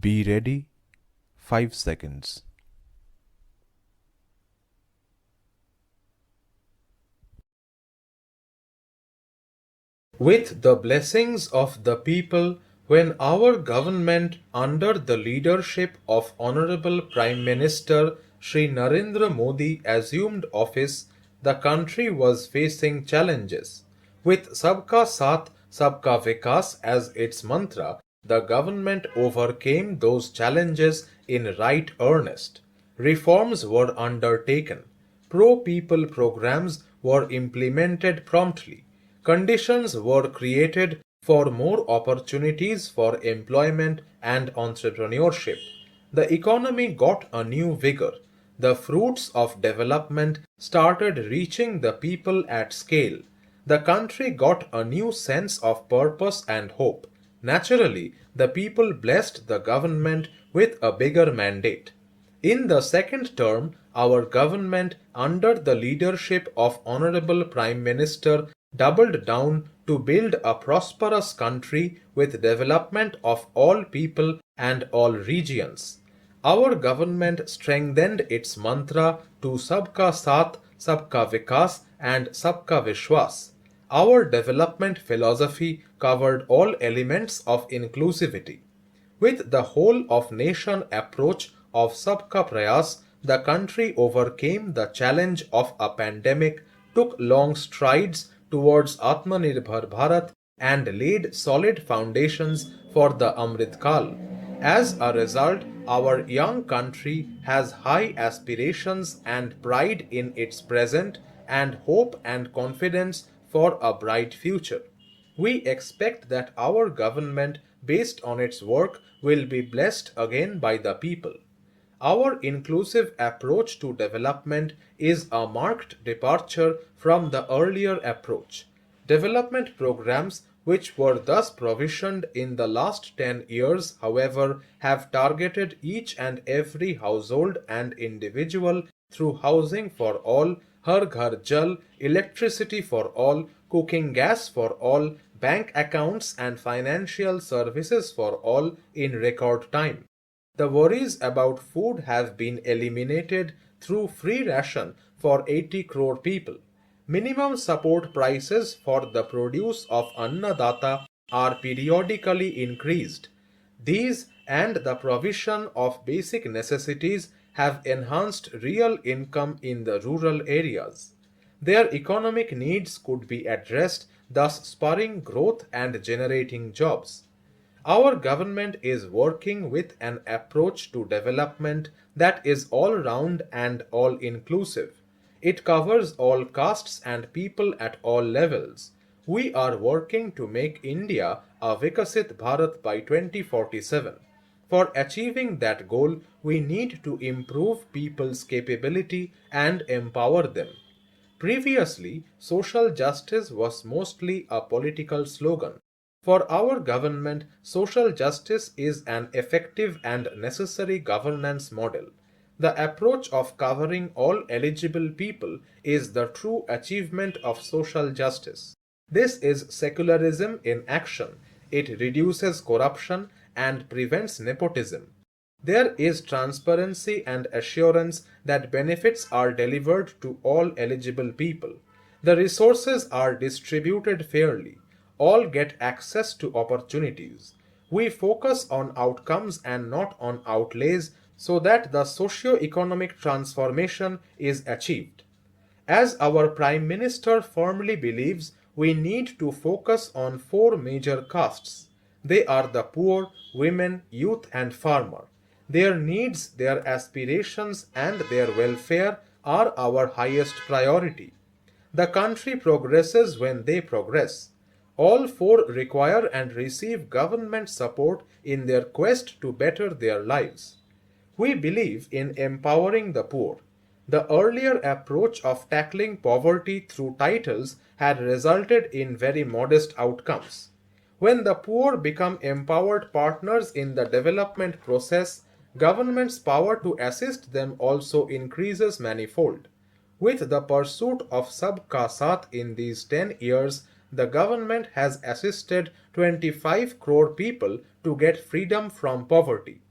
Be ready. 5 seconds. With the blessings of the people, when our government under the leadership of Honorable Prime Minister Shri Narendra Modi assumed office, the country was facing challenges. With Sabka Saath, Sabka Vikas as its mantra, the government overcame those challenges in right earnest. Reforms were undertaken. Pro-people programs were implemented promptly. Conditions were created for more opportunities for employment and entrepreneurship. The economy got a new vigor. The fruits of development started reaching the people at scale. The country got a new sense of purpose and hope. Naturally, the people blessed the government with a bigger mandate. In the second term, our government, under the leadership of Honorable Prime Minister, doubled down to build a prosperous country with development of all people and all regions. Our government strengthened its mantra to Sabka Saath, Sabka Vikas and Sabka Vishwas. Our development philosophy covered all elements of inclusivity. With the whole of nation approach of Sabka Prayas, the country overcame the challenge of a pandemic, took long strides towards Atmanirbhar Bharat, and laid solid foundations for the Amrit Kal. As a result, our young country has high aspirations and pride in its present and hope and confidence for a bright future. We expect that our government, based on its work, will be blessed again by the people. Our inclusive approach to development is a marked departure from the earlier approach. Development programs which were thus provisioned in the last 10 years, however, have targeted each and every household and individual through housing for all, Har Ghar Jal, electricity for all, cooking gas for all, bank accounts and financial services for all in record time. The worries about food have been eliminated through free ration for 80 crore people. Minimum support prices for the produce of Annadata are periodically increased. These and the provision of basic necessities have enhanced real income in the rural areas. Their economic needs could be addressed, thus spurring growth and generating jobs. Our government is working with an approach to development that is all round and all inclusive. It covers all castes and people at all levels. We are working to make India a Vikasit Bharat by 2047. For achieving that goal, we need to improve people's capability and empower them. Previously, social justice was mostly a political slogan. For our government, social justice is an effective and necessary governance model. The approach of covering all eligible people is the true achievement of social justice. This is secularism in action. It reduces corruption and prevents nepotism. There is transparency and assurance that benefits are delivered to all eligible people. The resources are distributed fairly. All get access to opportunities. We focus on outcomes and not on outlays so that the socio-economic transformation is achieved. As our Prime Minister firmly believes, we need to focus on four major castes. They are the poor, women, youth, and farmer. Their needs, their aspirations, and their welfare are our highest priority. The country progresses when they progress. All four require and receive government support in their quest to better their lives. We believe in empowering the poor. The earlier approach of tackling poverty through titles had resulted in very modest outcomes. When the poor become empowered partners in the development process, government's power to assist them also increases manifold. With the pursuit of Sabka Saath in these 10 years, the government has assisted 25 crore people to get freedom from poverty.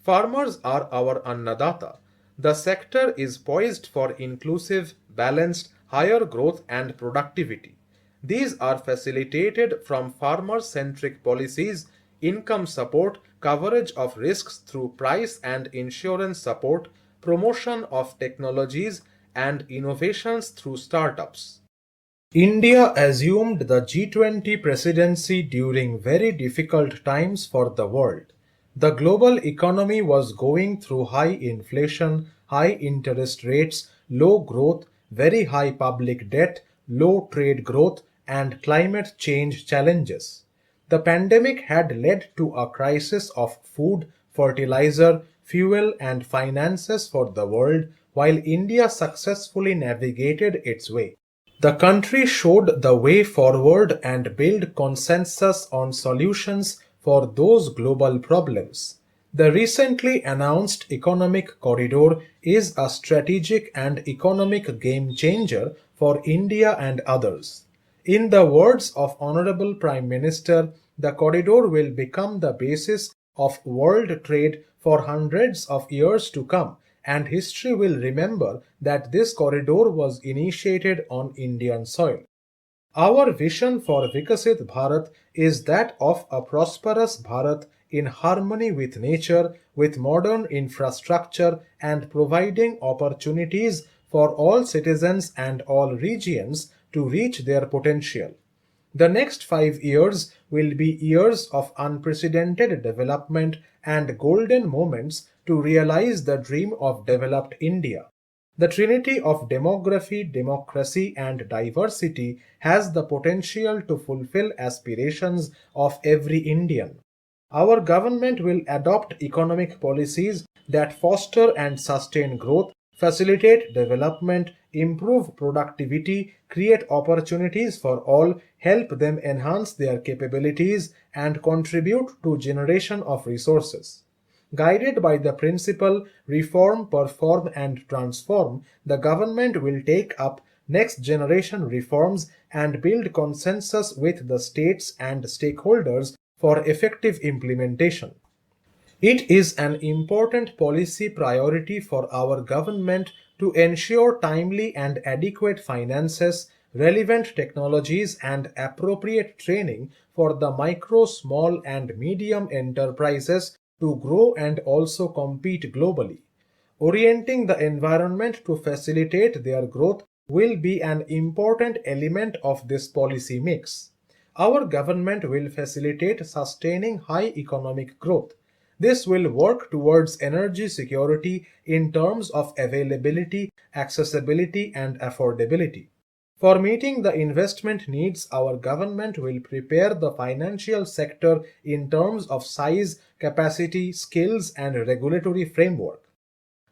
Farmers are our Annadata. The sector is poised for inclusive, balanced, higher growth and productivity. These are facilitated from farmer-centric policies, income support, coverage of risks through price and insurance support, promotion of technologies, and innovations through startups. India assumed the G20 presidency during very difficult times for the world. The global economy was going through high inflation, high interest rates, low growth, very high public debt, low trade growth, and climate change challenges. The pandemic had led to a crisis of food, fertilizer, fuel, and finances for the world, while India successfully navigated its way. The country showed the way forward and built consensus on solutions for those global problems. The recently announced economic corridor is a strategic and economic game changer for India and others. In the words of Honorable Prime Minister, the corridor will become the basis of world trade for hundreds of years to come, and history will remember that this corridor was initiated on Indian soil. Our vision for Vikasit Bharat is that of a prosperous Bharat in harmony with nature, with modern infrastructure, and providing opportunities for all citizens and all regions to reach their potential. The next 5 years will be years of unprecedented development and golden moments to realize the dream of developed India. The trinity of demography, democracy, and diversity has the potential to fulfill aspirations of every Indian. Our government will adopt economic policies that foster and sustain growth, facilitate development, improve productivity, create opportunities for all, help them enhance their capabilities, and contribute to generation of resources. Guided by the principle reform, perform, and transform, the government will take up next generation reforms and build consensus with the states and stakeholders for effective implementation. It is an important policy priority for our government to ensure timely and adequate finances, relevant technologies, and appropriate training for the micro, small, and medium enterprises to grow and also compete globally. Orienting the environment to facilitate their growth will be an important element of this policy mix. Our government will facilitate sustaining high economic growth. This will work towards energy security in terms of availability, accessibility, and affordability. For meeting the investment needs, our government will prepare the financial sector in terms of size, capacity, skills, and regulatory framework.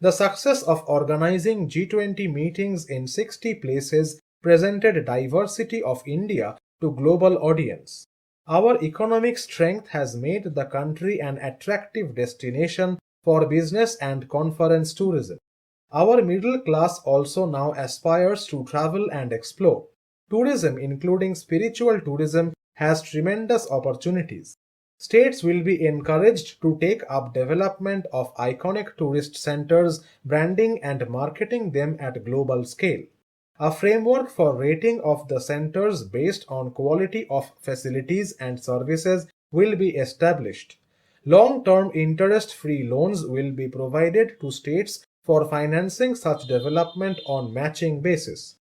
The success of organizing G20 meetings in 60 places presented diversity of India to global audience. Our economic strength has made the country an attractive destination for business and conference tourism. Our middle class also now aspires to travel and explore. Tourism, including spiritual tourism, has tremendous opportunities. States will be encouraged to take up development of iconic tourist centers, branding and marketing them at global scale. A framework for rating of the centers based on quality of facilities and services will be established. Long-term interest-free loans will be provided to states for financing such development on matching basis.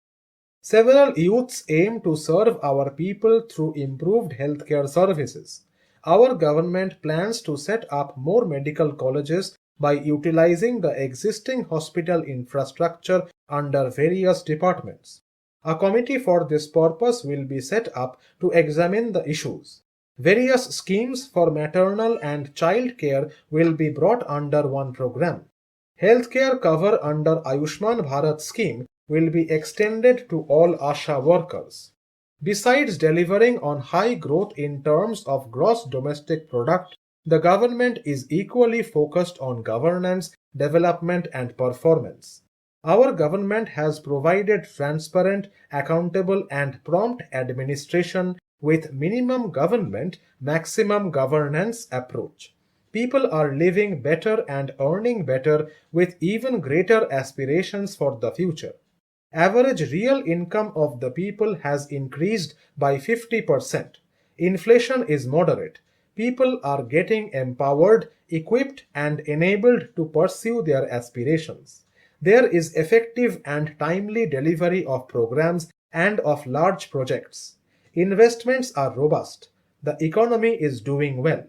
Several youths aim to serve our people through improved healthcare services. Our government plans to set up more medical colleges by utilizing the existing hospital infrastructure under various departments. A committee for this purpose will be set up to examine the issues. Various schemes for maternal and child care will be brought under one program. Healthcare cover under Ayushman Bharat scheme will be extended to all ASHA workers. Besides delivering on high growth in terms of gross domestic product, the government is equally focused on governance, development, and performance. Our government has provided transparent, accountable, and prompt administration with minimum government, maximum governance approach. People are living better and earning better with even greater aspirations for the future. Average real income of the people has increased by 50%. Inflation is moderate. People are getting empowered, equipped, and enabled to pursue their aspirations. There is effective and timely delivery of programs and of large projects. Investments are robust. The economy is doing well.